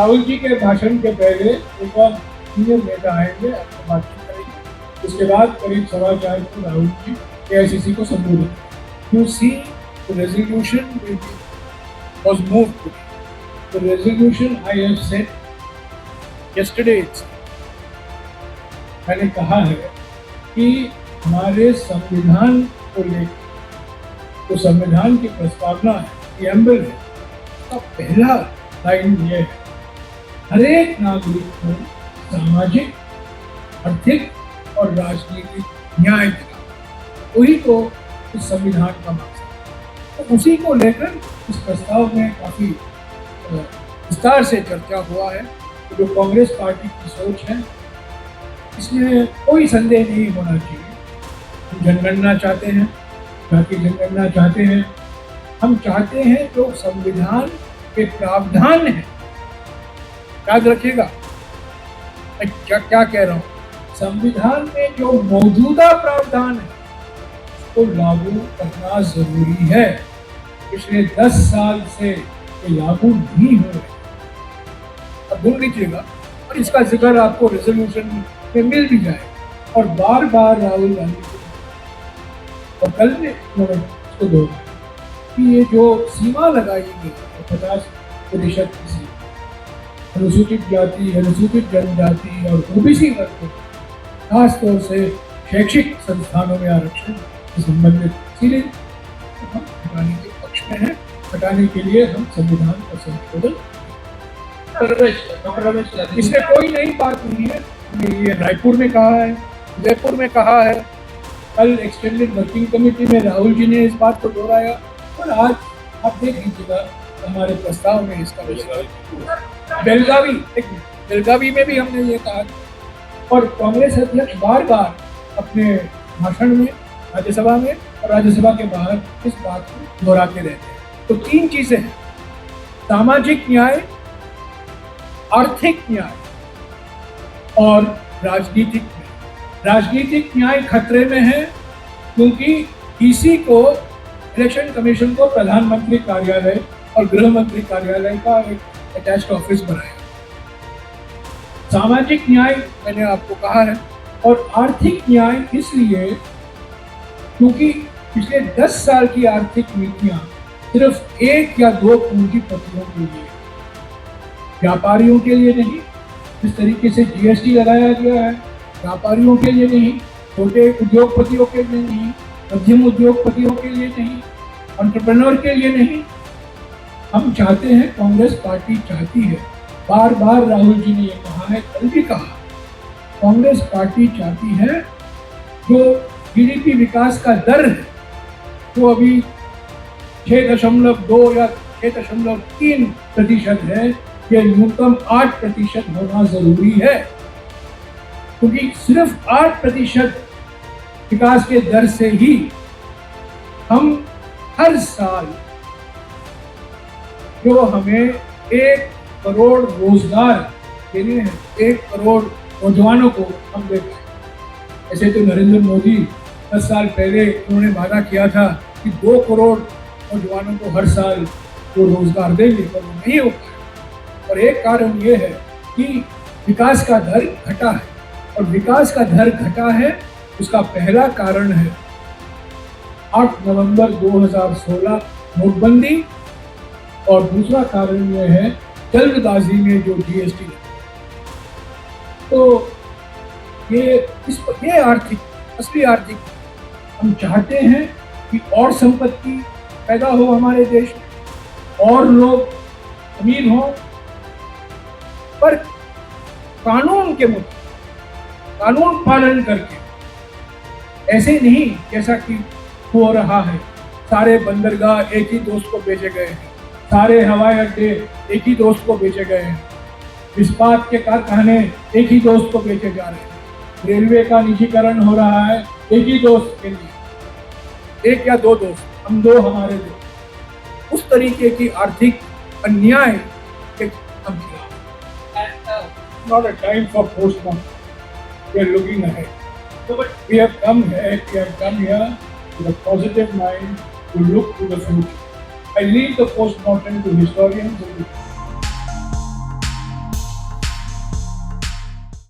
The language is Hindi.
राहुल जी के भाषण के पहले एक और सीनियर नेता आएंगे, आपको बातचीत करेंगे। उसके बाद करीब 4:15 को राहुल जी AICC को संबोधित। You see the resolution was moved today. The resolution I have said yesterday मैंने कहा है कि हमारे संविधान को लेकर तो संविधान की प्रस्तावना है, प्रीएम्बल है, उसका पहला लाइन ये है, हर एक नागरिक को सामाजिक, आर्थिक और राजनीतिक न्याय देना, वही तो इस संविधान का मकसद है। तो उसी को लेकर इस प्रस्ताव में काफ़ी विस्तार से चर्चा हुआ है। तो जो कांग्रेस पार्टी की सोच है, इसमें कोई संदेह नहीं होना चाहिए। हम जनगणना चाहते हैं, जाति जनगणना चाहते हैं, हम चाहते हैं जो संविधान के प्रावधान हैं, याद रखिएगा मैं क्या कह रहा हूँ, संविधान में जो मौजूदा प्रावधान है उसको लागू करना जरूरी है। पिछले 10 साल से ये लागू नहीं हो रहे, अब ढूंढ लीजिएगा और इसका जिक्र आपको रेजोल्यूशन में मिल भी जाए। और बार बार राहुल गांधी को और कल ने उन्होंने उसको दोहराया कि ये जो सीमा लगाई गई 50% की सीमा, अनुसूचित जाति, अनुसूचित जनजाति और OBC वर्ग को खासतौर से शैक्षिक संस्थानों में आरक्षण से संबंधित, इसीलिए हम हटाने के पक्ष में हैं। हटाने के लिए हम संविधान का संशोधन, इसमें कोई नई बात नहीं है। ये रायपुर में कहा है, उदयपुर में कहा है, कल एक्सटेंडेड वर्किंग कमेटी में राहुल जी ने इस बात को दोहराया और आज आप देख लीजिएगा हमारे प्रस्ताव में इसका बेलगावी में भी हमने ये कहा। और कांग्रेस अध्यक्ष बार बार अपने भाषण में राज्यसभा में और राज्यसभा के बाहर इस बात को दोहराते रहते हैं। तो 3 चीजें हैं, सामाजिक न्याय, आर्थिक न्याय और राजनीतिक न्याय। राजनीतिक न्याय खतरे में है क्योंकि इसी को इलेक्शन कमीशन को प्रधानमंत्री कार्यालय और गृह मंत्री कार्यालय का एक अटैच्ड ऑफिस बनाया। सामाजिक न्याय मैंने आपको कहा है, और आर्थिक न्याय इसलिए क्योंकि पिछले 10 साल की आर्थिक नीतियां सिर्फ 1 या 2 पूंजीपतियों के लिए, व्यापारियों के लिए नहीं, जिस तरीके से GST लगाया गया है, व्यापारियों के लिए नहीं, छोटे उद्योगपतियों के लिए नहीं, मध्यम उद्योगपतियों के लिए नहीं, एंटरप्रेन्योर के लिए नहीं। हम चाहते हैं, कांग्रेस पार्टी चाहती है, बार बार राहुल जी ने ये कहा है, कल भी कहा, कांग्रेस पार्टी चाहती है जो GDP विकास का दर है जो अभी 6.2 या 6.3% है, ये न्यूनतम 8% होना जरूरी है। क्योंकि सिर्फ 8% विकास के दर से ही हम हर साल जो हमें 1 करोड़ रोजगार देने हैं, 1 करोड़ नौजवानों को हम दे पाए। ऐसे तो नरेंद्र मोदी 10 साल पहले उन्होंने वादा किया था कि 2 करोड़ नौजवानों को हर साल वो रोजगार देंगे, पर वो नहीं हो पाया। और एक कारण ये है कि विकास का दर घटा है, और विकास का दर घटा है उसका पहला कारण है 8 नवंबर 2016 नोटबंदी, और दूसरा कारण यह है जल्दबाजी में जो GST लगा। तो ये आर्थिक, असली आर्थिक, हम चाहते हैं कि और संपत्ति पैदा हो हमारे देश में, और लोग अमीर हों, पर कानून के मुताबिक, कानून पालन करके, ऐसे नहीं जैसा कि हो रहा है। सारे बंदरगाह एक ही दोस्त को बेचे गए हैं, सारे हवाई अड्डे एक ही दोस्त को बेचे गए हैं, इस्पात के कारखाने एक ही दोस्त को बेचे जा रहे हैं, रेलवे का निजीकरण हो रहा है एक ही दोस्त के लिए, 1 या 2 दोस्त, हम 2 हमारे दोस्त। उस तरीके की आर्थिक अन्याय के हम खिलाफ। Not a time for postponement. We are looking ahead. So, but we have come here with a positive mind to look to the future. I leave the postmortem to historians and